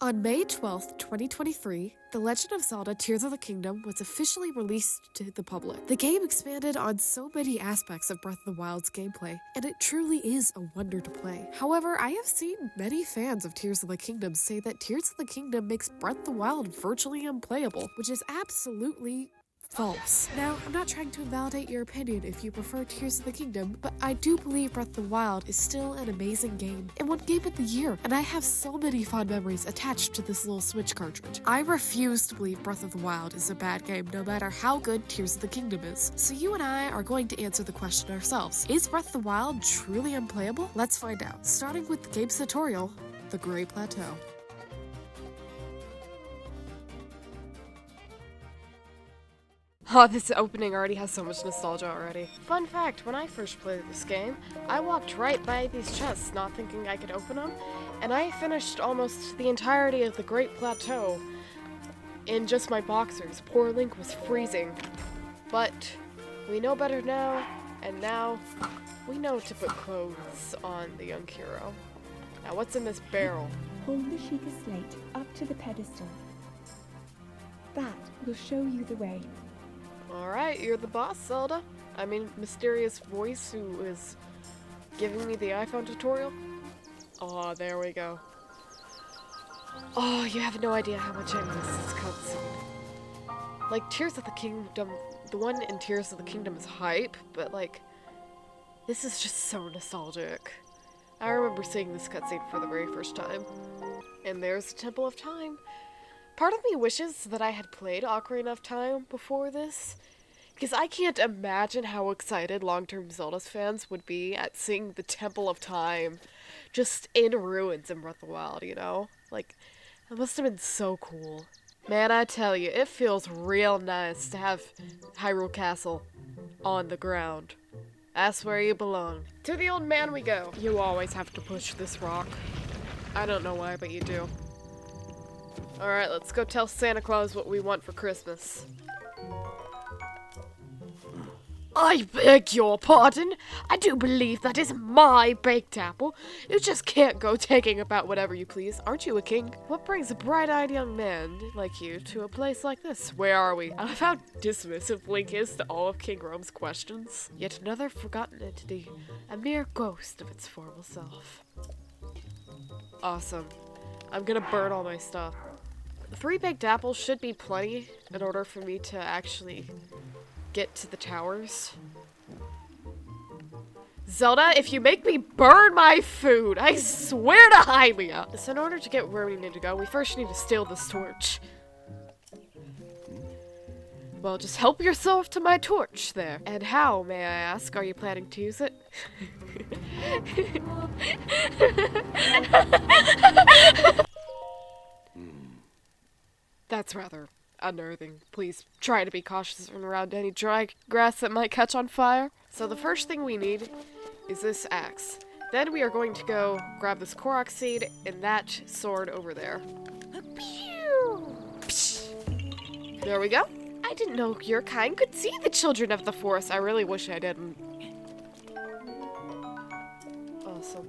On May 12th, 2023, The Legend of Zelda Tears of the Kingdom was officially released to the public. The game expanded on so many aspects of Breath of the Wild's gameplay, and it truly is a wonder to play. However, I have seen many fans of Tears of the Kingdom say that Tears of the Kingdom makes Breath of the Wild virtually unplayable, which is absolutely false. Now, I'm not trying to invalidate your opinion if you prefer Tears of the Kingdom, but I do believe Breath of the Wild is still an amazing game and one game of the year, and I have so many fond memories attached to this little Switch cartridge. I refuse to believe Breath of the Wild is a bad game, no matter how good Tears of the Kingdom is. So you and I are going to answer the question ourselves. Is Breath of the Wild truly unplayable? Let's find out. Starting with the game's tutorial, the Great Plateau. Oh, this opening already has so much nostalgia already. Fun fact, when I first played this game, I walked right by these chests not thinking I could open them, and I finished almost the entirety of the Great Plateau in just my boxers. Poor Link was freezing. But we know better now, and now we know to put clothes on the young hero. Now what's in this barrel? Hold the Sheikah slate up to the pedestal. That will show you the way. Alright, you're the boss, Zelda. I mean, mysterious voice who is giving me the iPhone tutorial. Oh, there we go. Oh, you have no idea how much I miss this cutscene. Like, Tears of the Kingdom, the one in Tears of the Kingdom is hype, but like, this is just so nostalgic. I remember seeing this cutscene for the very first time. And there's the Temple of Time. Part of me wishes that I had played Ocarina of Time before this, because I can't imagine how excited long-term Zelda fans would be at seeing the Temple of Time just in ruins in Breath of the Wild, you know? Like, that must have been so cool. Man, I tell you, it feels real nice to have Hyrule Castle on the ground. That's where you belong. To the old man we go. You always have to push this rock. I don't know why, but you do. Alright, let's go tell Santa Claus what we want for Christmas. I beg your pardon. I do believe that is my baked apple. You just can't go taking about whatever you please. Aren't you a king? What brings a bright-eyed young man like you to a place like this? Where are we? I love how dismissive Link is to all of King Rome's questions. Yet another forgotten entity, a mere ghost of its former self. Awesome. I'm gonna burn all my stuff. 3 baked apples should be plenty in order for me to actually get to the towers. Zelda, if you make me burn my food, I swear to Hylia! So in order to get where we need to go, we first need to steal this torch. Well, just help yourself to my torch there. And how, may I ask, are you planning to use it? That's rather unnerving. Please try to be cautious around any dry grass that might catch on fire. So the first thing we need is this axe. Then we are going to go grab this Korok seed and that sword over there. There we go. I didn't know your kind could see the children of the forest. I really wish I didn't. Awesome.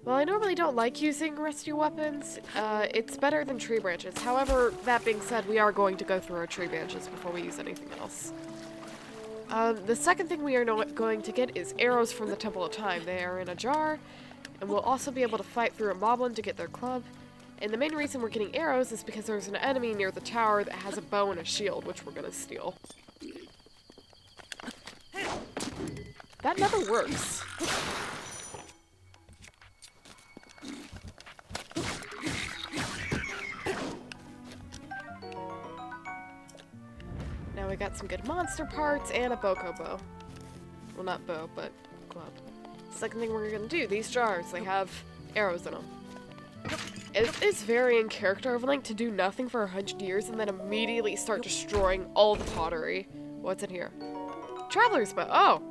Well, I normally don't like using rusty weapons. It's better than tree branches. However, that being said, we are going to go through our tree branches before we use anything else. The second thing we are going to get is arrows from the Temple of Time. They are in a jar, and we'll also be able to fight through a moblin to get their club. And the main reason we're getting arrows is because there's an enemy near the tower that has a bow and a shield, which we're gonna steal. That never works. Now we got some good monster parts and a Boko bow. Well, not bow, but club. Second thing we're gonna do, these jars, they have arrows in them. It is very in character of Link to do nothing for 100 years and then immediately start destroying all the pottery. What's in here? Traveler's bow. Oh!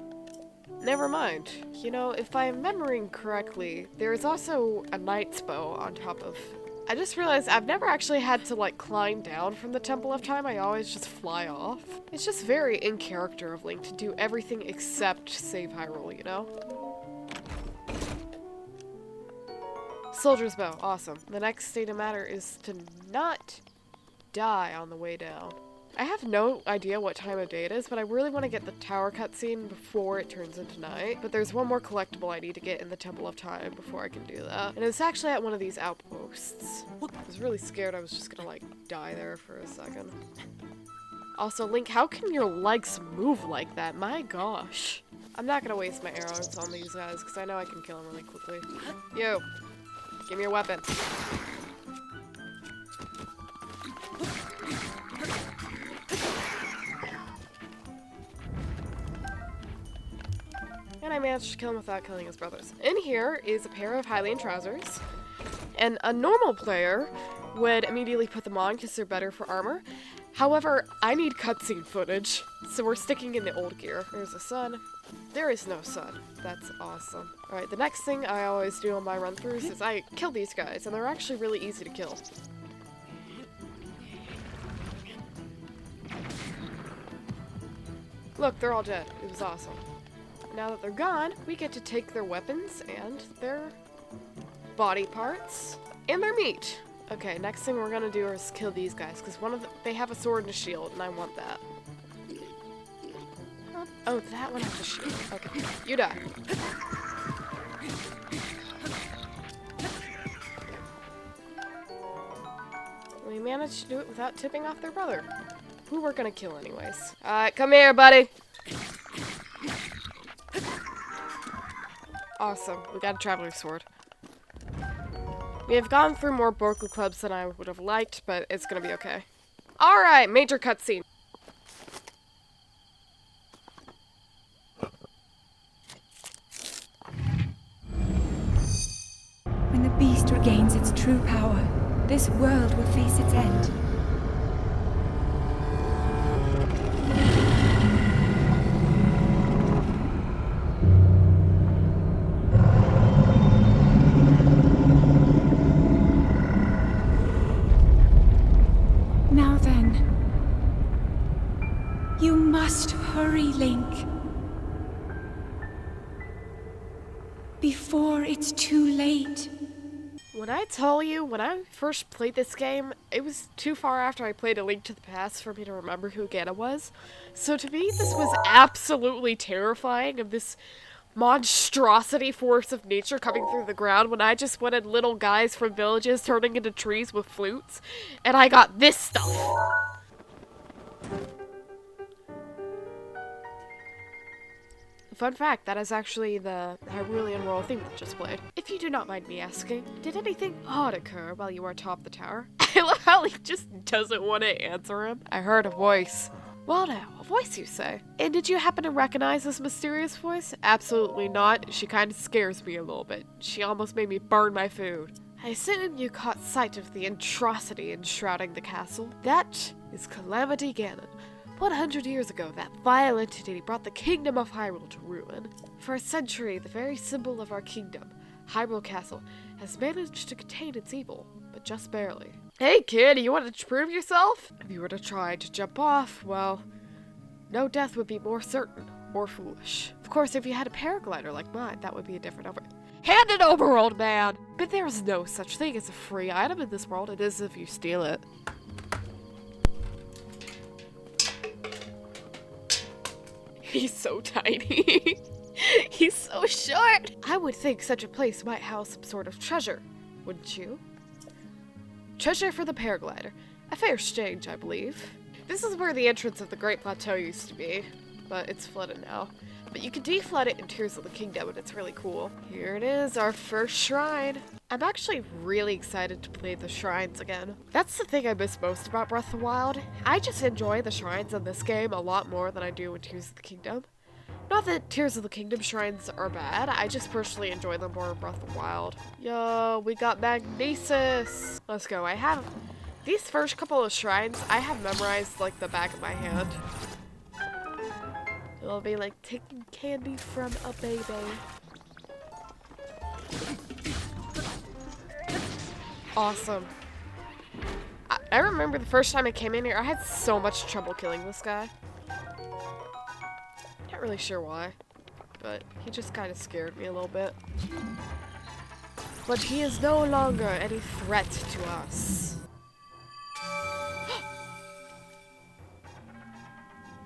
Never mind. You know, if I'm remembering correctly, there's also a knight's bow on top of... I just realized I've never actually had to, like, climb down from the Temple of Time. I always just fly off. It's just very in character of Link to do everything except save Hyrule, you know? Soldier's bow, awesome. The next state of matter is to not die on the way down. I have no idea what time of day it is, but I really want to get the tower cutscene before it turns into night. But there's one more collectible I need to get in the Temple of Time before I can do that. And it's actually at one of these outposts. I was really scared I was just gonna like die there for a second. Also, Link, how can your legs move like that? My gosh. I'm not gonna waste my arrows on these guys because I know I can kill them really quickly. You, give me your weapon. And I managed to kill him without killing his brothers. In here is a pair of Hylian trousers. And a normal player would immediately put them on because they're better for armor. However, I need cutscene footage, so we're sticking in the old gear. There's a sun. There is no sun. That's awesome. Alright, the next thing I always do on my run-throughs is I kill these guys, and they're actually really easy to kill. Look, they're all dead. It was awesome. Now that they're gone, we get to take their weapons and their body parts and their meat. Okay, next thing we're gonna do is kill these guys because they have a sword and a shield, and I want that. Oh, that one has a shield. Okay, you die. We managed to do it without tipping off their brother, who we're gonna kill anyways. Alright, come here, buddy. Awesome, we got a traveler's sword. We have gone through more Borkle clubs than I would have liked, but it's gonna be okay. Alright, major cutscene. When the beast regains its true power, this world will face its end. Now then, you must hurry, Link. Before it's too late. When I tell you, when I first played this game, it was too far after I played A Link to the Past for me to remember who Ganon was. So to me, this was absolutely terrifying of this monstrosity force of nature coming through the ground when I just wanted little guys from villages turning into trees with flutes, and I got this stuff. Fun fact, that is actually the Hyrulean royal theme that just played. If you do not mind me asking, did anything odd occur while you were atop the tower? I love how he just doesn't want to answer him. I heard a voice. Well now, a voice you say. And did you happen to recognize this mysterious voice? Absolutely not. She kind of scares me a little bit. She almost made me burn my food. I assume you caught sight of the atrocity enshrouding the castle. That is Calamity Ganon. 100 years ago, that vile entity brought the kingdom of Hyrule to ruin. For a century, the very symbol of our kingdom, Hyrule Castle, has managed to contain its evil, but just barely. Hey kid, you wanted to prove yourself? If you were to try to jump off, well, no death would be more certain or foolish. Of course, if you had a paraglider like mine, that would be a different over. Hand it over, old man! But there is no such thing as a free item in this world. It is if you steal it. He's so tiny. He's so short. I would think such a place might house some sort of treasure, wouldn't you? Treasure for the paraglider. A fair exchange, I believe. This is where the entrance of the Great Plateau used to be, but it's flooded now. But you can deflood it in Tears of the Kingdom, and it's really cool. Here it is, our first shrine. I'm actually really excited to play the shrines again. That's the thing I miss most about Breath of the Wild. I just enjoy the shrines in this game a lot more than I do in Tears of the Kingdom. Not that Tears of the Kingdom shrines are bad, I just personally enjoy them more in Breath of the Wild. Yo, we got Magnesis! Let's go, I have... These first couple of shrines, I have memorized like the back of my hand. It'll be like taking candy from a baby. Awesome. I remember the first time I came in here, I had so much trouble killing this guy. Not really sure why, but he just kind of scared me a little bit. but he is no longer any threat to us.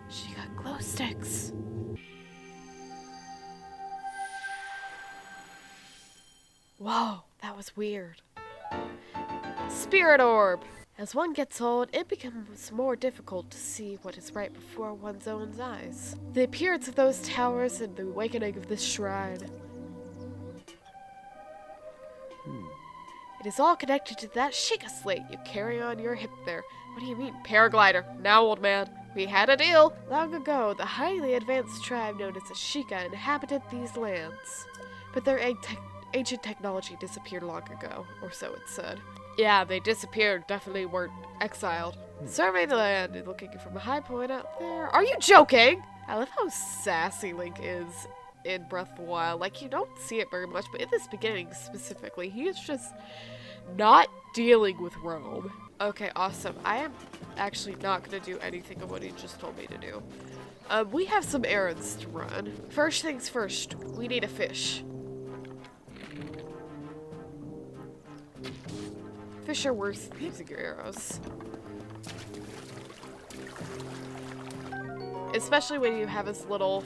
She got glow sticks. Whoa, that was weird. Spirit orb! As one gets old, it becomes more difficult to see what is right before one's own eyes. The appearance of those towers and the awakening of this shrine. It is all connected to that Sheikah slate you carry on your hip there. What do you mean, paraglider? Now, old man, we had a deal. Long ago, the highly advanced tribe known as the Sheikah inhabited these lands. But their ancient technology disappeared long ago, or so it said. Yeah, they disappeared, definitely weren't exiled. Survey the land, looking from a high point out there. Are you joking? I love how sassy Link is in Breath of the Wild. Like, you don't see it very much, but in this beginning specifically, he is just not dealing with Rome. Okay, awesome. I am actually not going to do anything of what he just told me to do. We have some errands to run. First things first, we need a fish. Fish are worth using your arrows. Especially when you have as little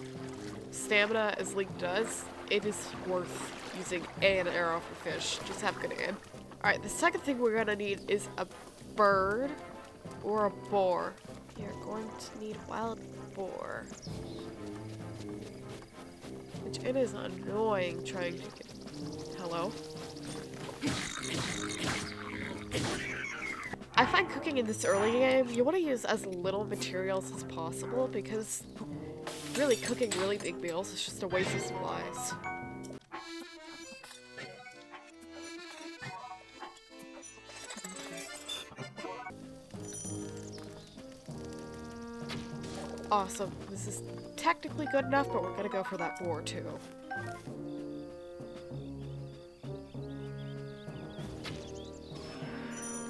stamina as Link does, it is worth using an arrow for fish. Just have good aim. Alright, the second thing we're gonna need is a bird or a boar. You're going to need wild boar. Which it is annoying trying to get... Hello? I find cooking in this early game, you want to use as little materials as possible because really cooking really big meals is just a waste of supplies. Awesome. This is technically good enough, but we're gonna go for that boar too.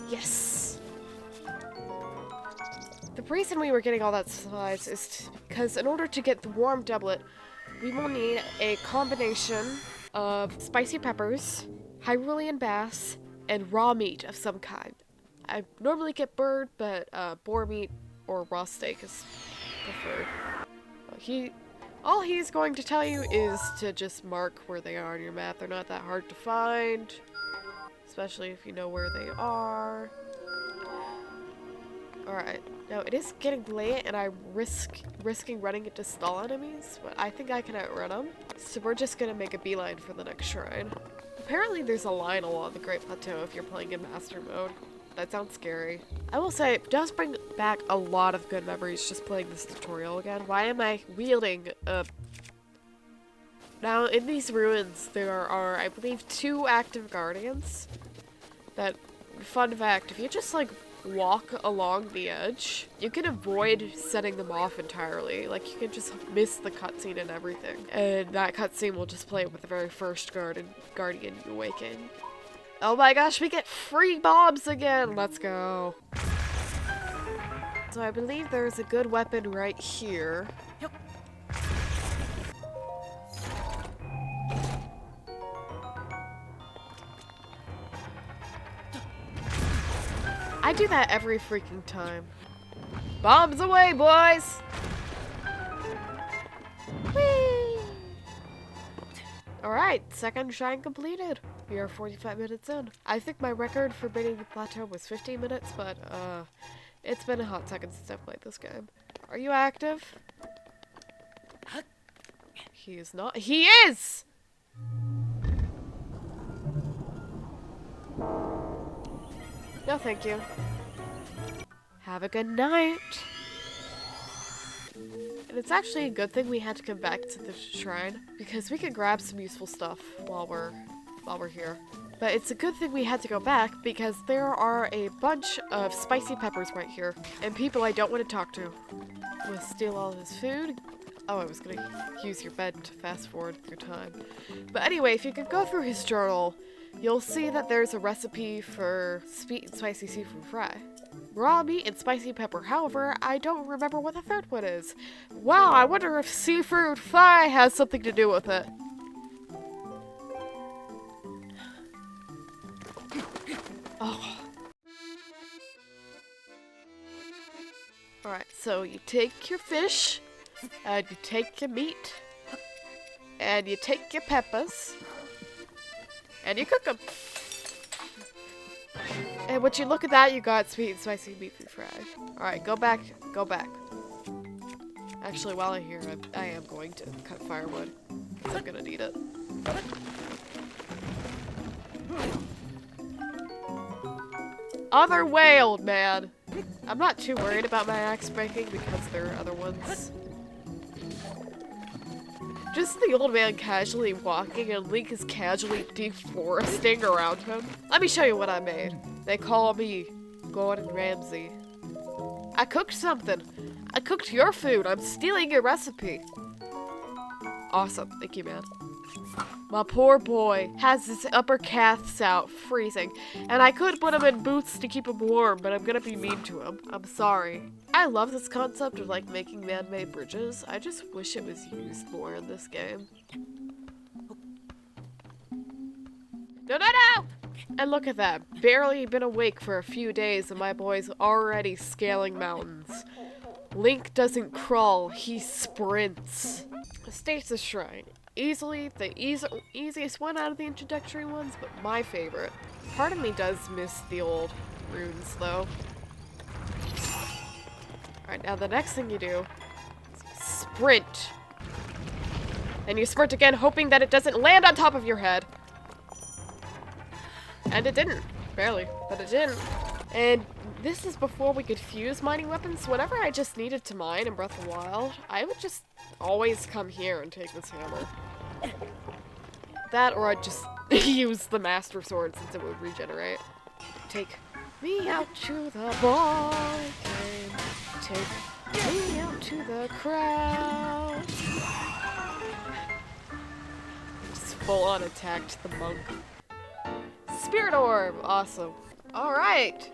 Yes! The reason we were getting all that supplies is because in order to get the warm doublet, we will need a combination of spicy peppers, Hyrulean bass, and raw meat of some kind. I normally get bird, but boar meat or raw steak is preferred. All he's going to tell you is to just mark where they are on your map. They're not that hard to find, especially if you know where they are. Alright, now it is getting late and I'm risking running into stall enemies, but I think I can outrun them. So we're just gonna make a beeline for the next shrine. Apparently there's a line along the Great Plateau if you're playing in Master Mode. That sounds scary. I will say, it does bring back a lot of good memories just playing this tutorial again. Why am I wielding a... Now, in these ruins, there are, I believe, 2 active guardians. That, fun fact, if you just, like, walk along the edge, you can avoid setting them off entirely. Like, you can just miss the cutscene and everything. And that cutscene will just play with the very first guardian you awaken. Oh my gosh, we get free bombs again! Let's go. So I believe there's a good weapon right here. Yep. I do that every freaking time. Bombs away, boys! Whee! Alright, second shrine completed. We are 45 minutes in. I think my record for beating the plateau was 15 minutes, but it's been a hot second since I've played this game. Are you active? He is not. He is! No, thank you. Have a good night. And it's actually a good thing we had to come back to the shrine, because we could grab some useful stuff while we're here. But it's a good thing we had to go back, because there are a bunch of spicy peppers right here, and people I don't want to talk to. I'm gonna steal all his food. Oh, I was gonna use your bed to fast forward through time. But anyway, if you could go through his journal, you'll see that there's a recipe for sweet and spicy seafood fry. Raw meat and spicy pepper. However, I don't remember what the third one is. Wow, I wonder if seafood fry has something to do with it. Alright, so you take your fish, and you take your meat, and you take your peppers, and you cook them. And once you look at that, you got sweet and spicy beefy fry. Alright, go back, go back. Actually, while I'm here, I am going to cut firewood, because I'm gonna need it. Other way, old man! I'm not too worried about my axe breaking because there are other ones. Just the old man casually walking and Link is casually deforesting around him. Let me show you what I made. They call me Gordon Ramsay. I cooked something. I cooked your food. I'm stealing your recipe. Awesome. Thank you, man. My poor boy has his upper calves out, freezing, and I could put him in boots to keep him warm, but I'm gonna be mean to him. I'm sorry. I love this concept of like making man-made bridges. I just wish it was used more in this game. No, no, no! And look at that. Barely been awake for a few days and my boy's already scaling mountains. Link doesn't crawl, he sprints. Stasis Shrine. Easily the easiest one out of the introductory ones, but my favorite. Part of me does miss the old runes, though. Alright, now the next thing you do is sprint. And you sprint again, hoping that it doesn't land on top of your head. And it didn't. Barely, but it didn't. And this is before we could fuse mining weapons. Whenever I just needed to mine in Breath of the Wild, I would just always come here and take this hammer. That, or I'd just use the Master Sword since it would regenerate. Take me out to the ball game. Take me out to the crowd. Just full on attacked the monk. Spirit Orb! Awesome. Alright.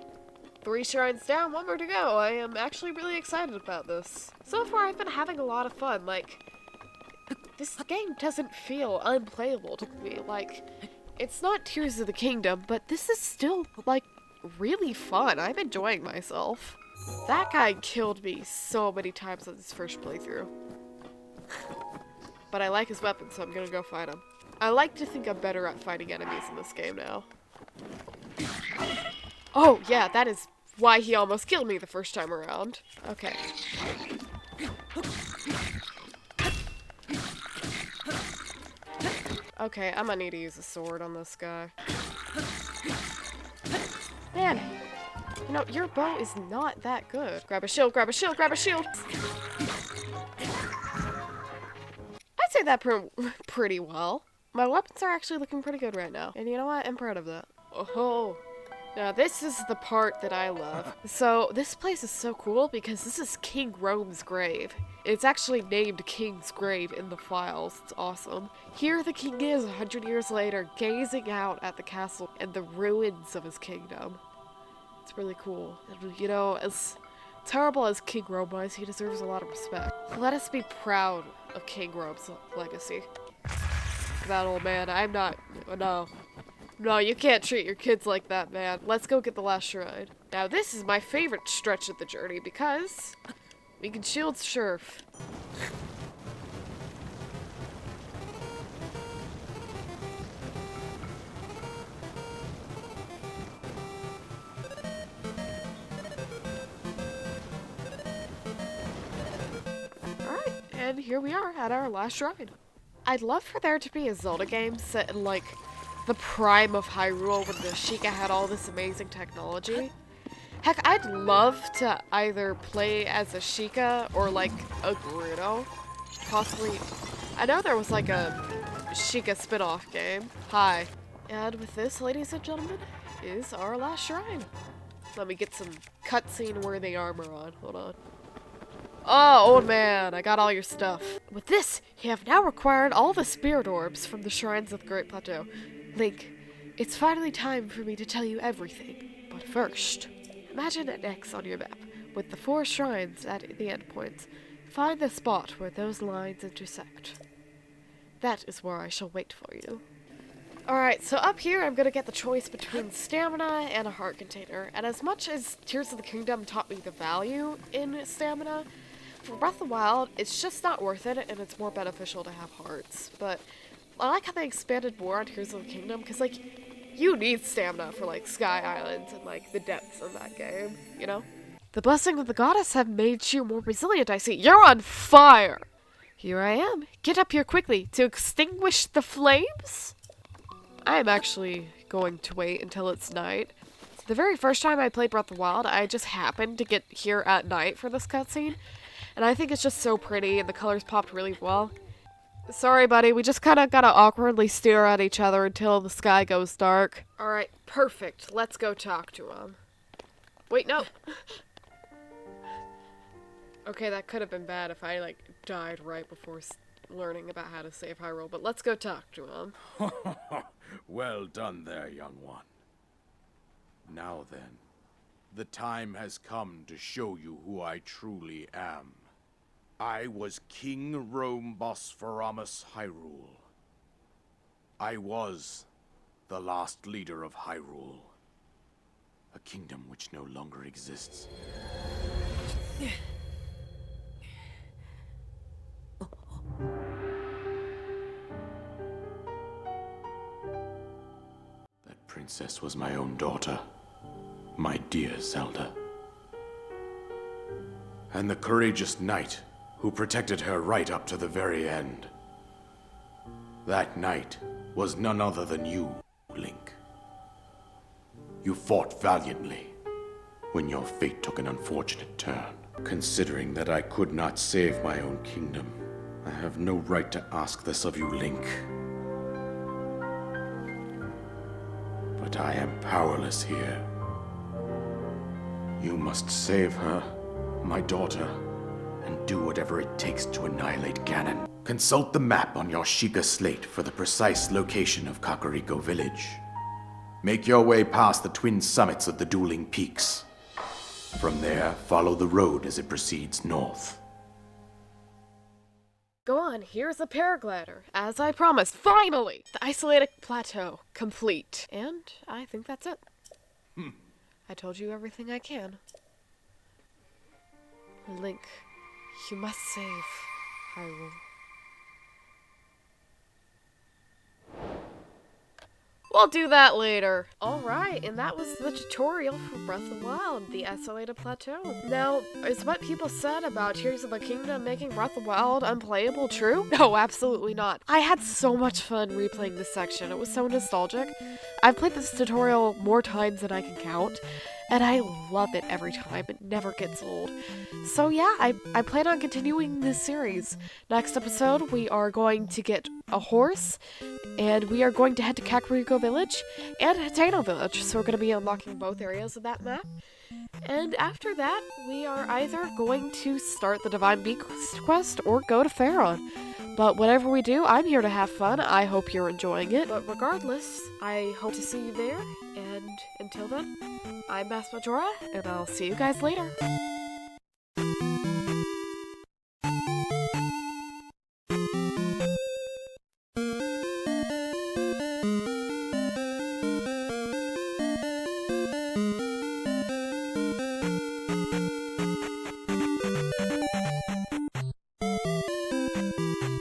3 shrines down, 1 more to go. I am actually really excited about this. So far, I've been having a lot of fun. Like, this game doesn't feel unplayable to me. Like, it's not Tears of the Kingdom, but this is still, like, really fun. I'm enjoying myself. That guy killed me so many times on this first playthrough. But I like his weapon, so I'm gonna go fight him. I like to think I'm better at fighting enemies in this game now. Oh, yeah, that is why he almost killed me the first time around. Okay. Okay, I'm gonna need to use a sword on this guy. Man, you know, your bow is not that good. Grab a shield, grab a shield, grab a shield! I'd say that pretty well. My weapons are actually looking pretty good right now. And you know what? I'm proud of that. Oh, now this is the part that I love. So this place is so cool because this is King Rome's grave. It's actually named King's Grave in the files. It's awesome. Here the king is 100 years later, gazing out at the castle and the ruins of his kingdom. It's really cool. And, you know, as terrible as King Rome was, he deserves a lot of respect. Let us be proud of King Rome's legacy. That old man, I'm not, no. No, you can't treat your kids like that, man. Let's go get the last shrine. Now, this is my favorite stretch of the journey because we can shield surf. Alright, and here we are at our last shrine. I'd love for there to be a Zelda game set in, like, the prime of Hyrule when the Sheikah had all this amazing technology. Heck, I'd love to either play as a Sheikah or, like, a Gerudo. Possibly. I know there was, like, a Sheikah spin-off game. Hi. And with this, ladies and gentlemen, is our last shrine. Let me get some cutscene-worthy armor on. Hold on. Oh, old man, I got all your stuff. With this, you have now acquired all the spirit orbs from the shrines of the Great Plateau. Link, it's finally time for me to tell you everything. But first, imagine an X on your map with the 4 shrines at the endpoints. Find the spot where those lines intersect. That is where I shall wait for you. Alright, so up here I'm gonna get the choice between stamina and a heart container. And as much as Tears of the Kingdom taught me the value in stamina, for Breath of the Wild, it's just not worth it, and it's more beneficial to have hearts. But I like how they expanded more on Tears of the Kingdom, because, like, you need stamina for, like, Sky Islands and, like, the depths of that game, you know? The blessing of the goddess have made you more resilient, I see. You're on fire! Here I am. Get up here quickly to extinguish the flames? I am actually going to wait until it's night. The very first time I played Breath of the Wild, I just happened to get here at night for this cutscene. And I think it's just so pretty, and the colors popped really well. Sorry, buddy, we just kind of gotta awkwardly stare at each other until the sky goes dark. Alright, perfect. Let's go talk to him. Wait, no. Okay, that could have been bad if I, like, died right before learning about how to save Hyrule, but let's go talk to him. Well done there, young one. Now then, the time has come to show you who I truly am. I was King Rome Bosphoramos Hyrule. I was the last leader of Hyrule, a kingdom which no longer exists. That princess was my own daughter, my dear Zelda. And the courageous knight who protected her right up to the very end. That knight was none other than you, Link. You fought valiantly when your fate took an unfortunate turn. Considering that I could not save my own kingdom, I have no right to ask this of you, Link. But I am powerless here. You must save her, my daughter, and do whatever it takes to annihilate Ganon. Consult the map on your Sheikah slate for the precise location of Kakariko Village. Make your way past the twin summits of the dueling peaks. From there, follow the road as it proceeds north. Go on, here's a paraglider. As I promised, finally! The isolated plateau, complete. And I think that's it. I told you everything I can. Link, you must save Hyrule. We'll do that later. Alright, and that was the tutorial for Breath of the Wild, the isolated plateau. Now, is what people said about Tears of the Kingdom making Breath of the Wild unplayable true? No, absolutely not. I had so much fun replaying this section. It was so nostalgic. I've played this tutorial more times than I can count, and I love it every time. It never gets old. So yeah, I plan on continuing this series. Next episode, we are going to get a horse, and we are going to head to Kakariko Village and Hateno Village. So we're going to be unlocking both areas of that map. And after that, we are either going to start the Divine Beast quest or go to Faron. But whatever we do, I'm here to have fun. I hope you're enjoying it. But regardless, I hope to see you there. And until then, I'm Mass Majora, and I'll see you guys later.